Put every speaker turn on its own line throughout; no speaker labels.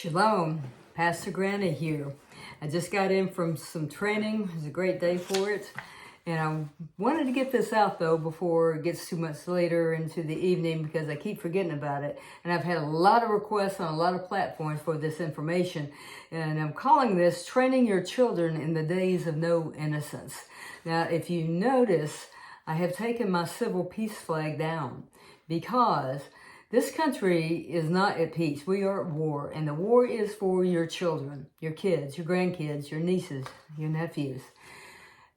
Shalom, Pastor Granny here. I just got in from some training. It was a great day for it. And I wanted to get this out though before it gets too much later into the evening because I keep forgetting about it. And I've had a lot of requests on a lot of platforms for this information. And I'm calling this Training Your Children in the Days of No Innocence. Now, if you notice, I have taken my civil peace flag down because this country is not at peace. We are at war, and the war is for your children, your kids, your grandkids, your nieces, your nephews.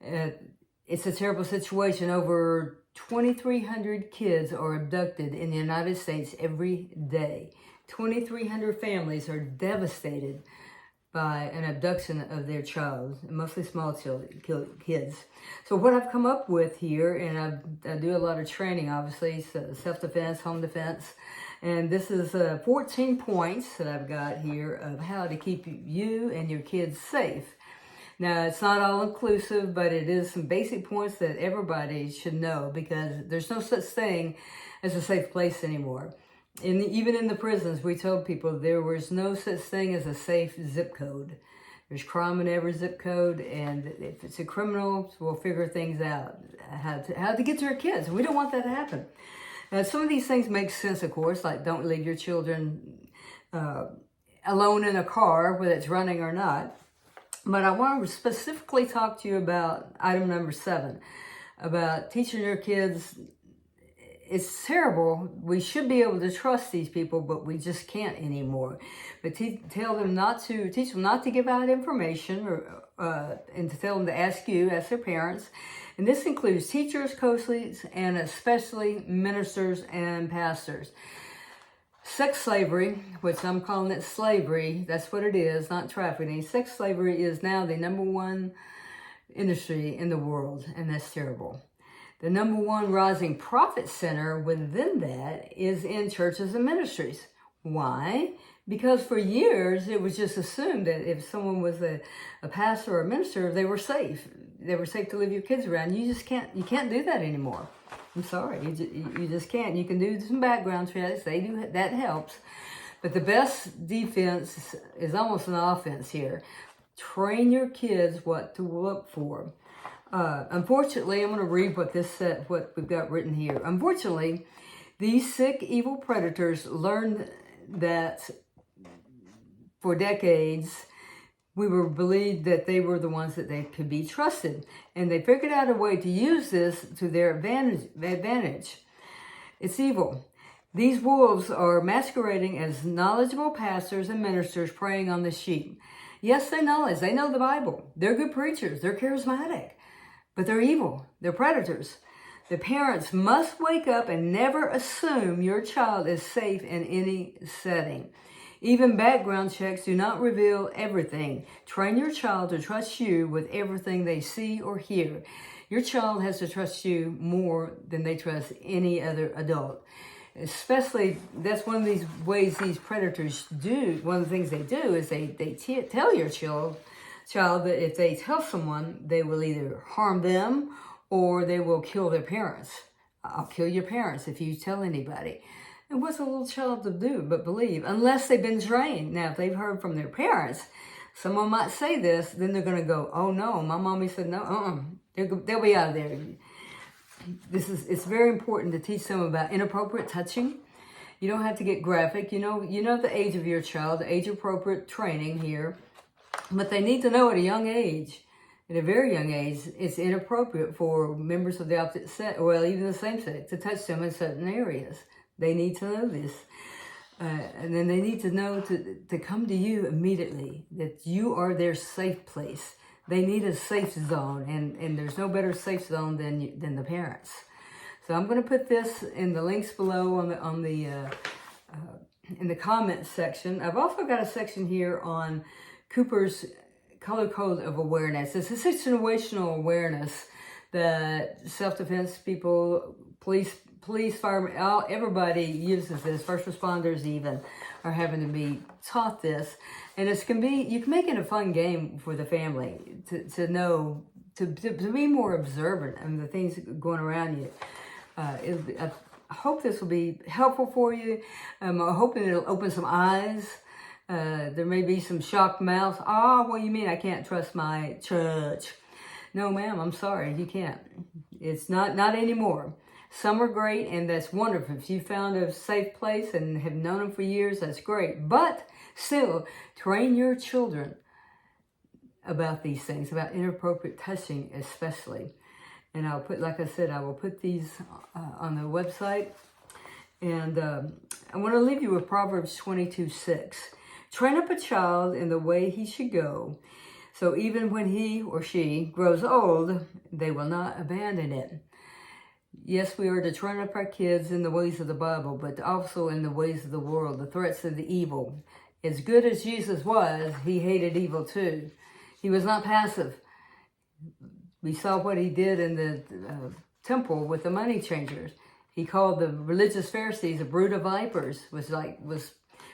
It's a terrible situation. Over 2,300 kids are abducted in the United States every day. 2,300 families are devastated by an abduction of their child, mostly small kids. So what I've come up with here, and I do a lot of training, obviously, so self-defense, home defense, and this is 14 points that I've got here of how to keep you and your kids safe. Now, it's not all inclusive, but it is some basic points that everybody should know because there's no such thing as a safe place anymore. Even in the prisons, we told people there was no such thing as a safe zip code. There's crime in every zip code, and if it's a criminal, we'll figure things out, how to get to our kids. We don't want that to happen. Now, some of these things make sense, of course, like don't leave your children alone in a car, whether it's running or not. But I want to specifically talk to you about item number 7, about teaching your kids. It's terrible. We should be able to trust these people, but we just can't anymore. But teach them not to give out information, and to tell them to ask their parents. And this includes teachers, coaches, and especially ministers and pastors. Sex slavery, which I'm calling it slavery, that's what it is, not trafficking. Sex slavery is now the #1 industry in the world, and that's terrible. The #1 rising profit center within that is in churches and ministries. Why? Because for years, it was just assumed that if someone was a pastor or a minister, they were safe. They were safe to leave your kids around. You can't do that anymore. I'm sorry, you just can't. You can do some background checks. That helps. But the best defense is almost an offense here. Train your kids what to look for. Unfortunately, I'm going to read what we've got written here. Unfortunately, these sick, evil predators learned that for decades, we were believed that they were the ones that they could be trusted. And they figured out a way to use this to their advantage. It's evil. These wolves are masquerading as knowledgeable pastors and ministers preying on the sheep. Yes, they know the Bible. They're good preachers. They're charismatic. But they're evil. They're predators. The parents must wake up and never assume your child is safe in any setting. Even background checks do not reveal everything. Train your child to trust you with everything they see or hear. Your child has to trust you more than they trust any other adult. Especially, that's one of these ways these predators do. One of the things they do is they tell your child that if they tell someone, they will either harm them or they will kill their parents. I'll kill your parents if you tell anybody. And what's a little child to do but believe? Unless they've been trained. Now, if they've heard from their parents, someone might say this, then they're going to go, oh no, my mommy said no, they'll be out of there. It's very important to teach them about inappropriate touching. You don't have to get graphic. You know the age of your child, the age-appropriate training here. But they need to know at a young age, at a very young age, it's inappropriate for members of the opposite sex, or even the same sex, to touch them in certain areas. They need to know this. And then they need to know to come to you immediately, that you are their safe place. They need a safe zone, and there's no better safe zone than the parents. So I'm going to put this in the links below in the comments section. I've also got a section here on Cooper's color code of awareness. It's a situational awareness that self-defense people, police, firemen, everybody uses this. First responders even are having to be taught this. And you can make it a fun game for the family to know, to be more observant of the things going around you. I hope this will be helpful for you. I'm hoping it'll open some eyes There may be some shocked mouths. Oh, what do you mean I can't trust my church? No, ma'am, I'm sorry, you can't. It's not anymore. Some are great, and that's wonderful. If you found a safe place and have known them for years, that's great. But still, train your children about these things, about inappropriate touching especially. And I'll put, like I said, I will put these on the website. And I want to leave you with Proverbs 22:6. Train up a child in the way he should go, so even when he or she grows old, they will not abandon it. Yes, we are to train up our kids in the ways of the Bible, but also in the ways of the world, the threats of the evil. As good as Jesus was, he hated evil too. He was not passive. We saw what he did in the temple with the money changers. He called the religious Pharisees a brood of vipers, was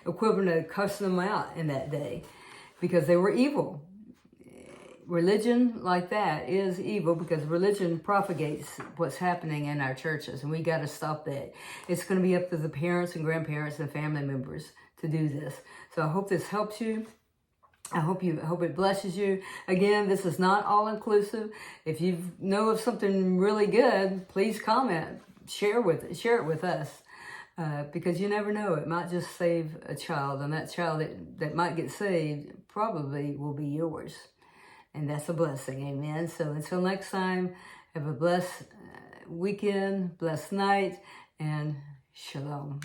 equivalent to cussing them out in that day because they were evil. Religion like that is evil because religion propagates what's happening in our churches, and we got to stop that. It's going to be up to the parents and grandparents and family members to do this. So I hope this helps you. I hope it blesses you. Again, this is not all inclusive. If you know of something really good, please comment, share it with us, because you never know. It might just save a child, and that child that might get saved probably will be yours. And that's a blessing, amen. So until next time, have a blessed weekend, blessed night, and shalom.